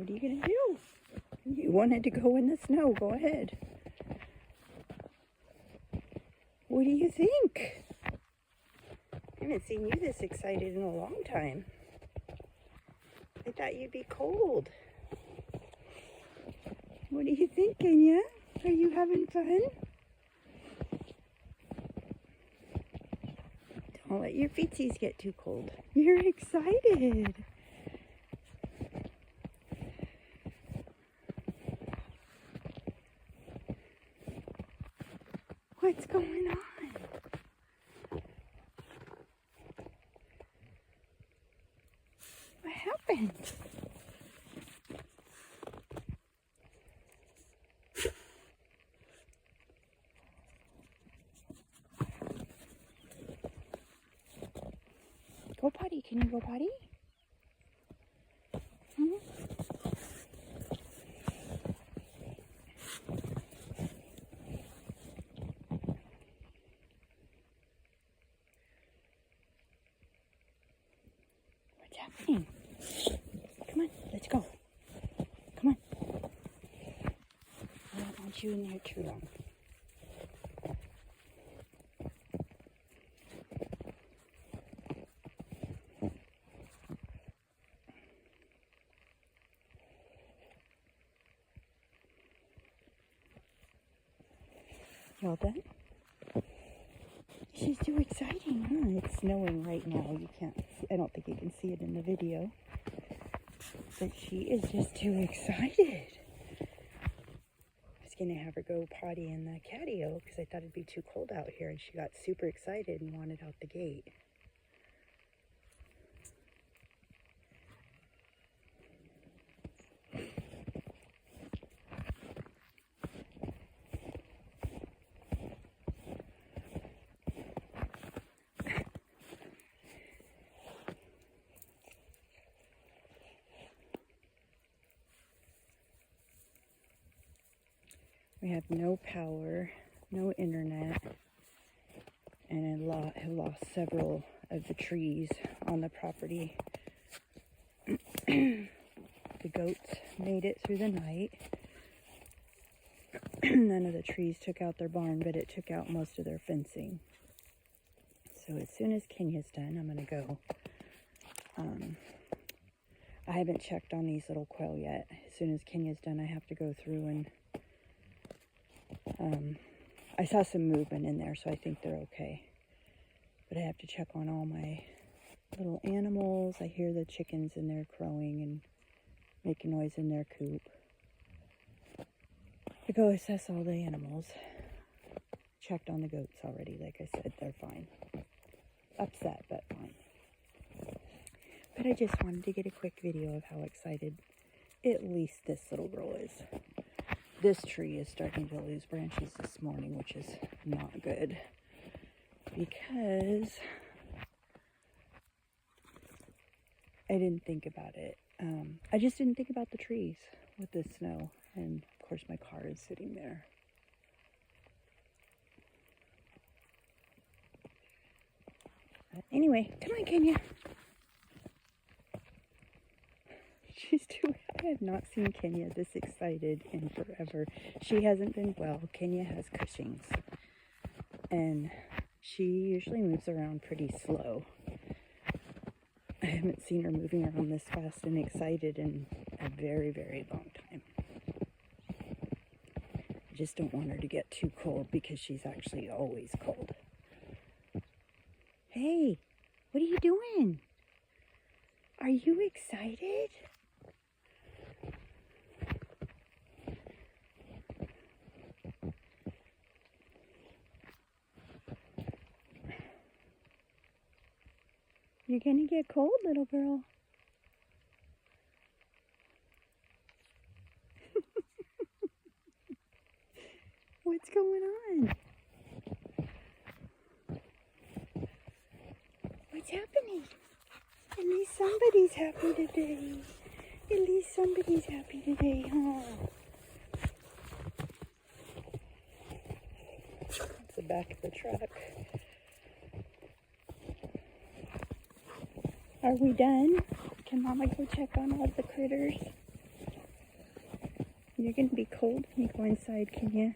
What are you going to do? You wanted to go in the snow. Go ahead. What do you think? I haven't seen you this excited in a long time. I thought you'd be cold. What do you think, Kenya? Are you having fun? Don't let your feetsies get too cold. You're excited. What's going on? What happened? Go potty. Can you go potty? What's happening? Come on, let's go. Come on. I don't want you in there too long. Y'all done? She's too exciting, huh? It's snowing right now. You can't see, I don't think you can see it in the video. But she is just too excited. I was going to have her go potty in the catio because I thought it'd be too cold out here. And she got super excited and wanted out the gate. We have no power, no internet, and have lost several of the trees on the property. The goats made it through the night. None of the trees took out their barn, but it took out most of their fencing. So as soon as Kenya's done, I'm going to go. I haven't checked on these little quail yet. As soon as Kenya's done, I have to go through and I saw some movement in there, so I think they're okay. But I have to check on all my little animals. I hear the chickens in there crowing and making noise in their coop. I go assess all the animals. Checked on the goats already. Like I said, they're fine. Upset, but fine. But I just wanted to get a quick video of how excited at least this little girl is. This tree is starting to lose branches this morning, which is not good because I didn't think about it. I just didn't think about the trees with the snow, and of course my car is sitting there. Anyway, come on, Kenya. She's too. I have not seen Kenya this excited in forever. She hasn't been well. Kenya has Cushing's, and she usually moves around pretty slow. I haven't seen her moving around this fast and excited in a very, very long time. I just don't want her to get too cold because she's actually always cold. Hey, what are you doing? Are you excited? You're gonna get cold, little girl. What's going on? What's happening? At least somebody's happy today. At least somebody's happy today, huh? That's the back of the truck. Are we done? Can Mama go check on all the critters? You're gonna be cold when you go inside, can you?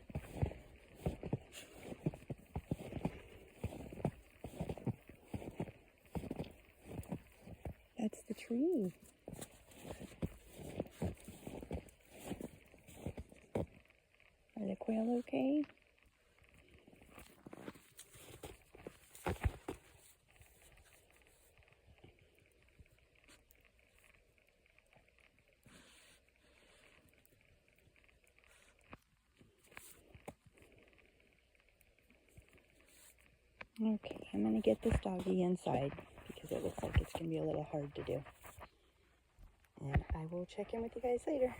That's the tree. Are the quail okay? Okay, I'm going to get this doggy inside because it looks like it's going to be a little hard to do. And I will check in with you guys later.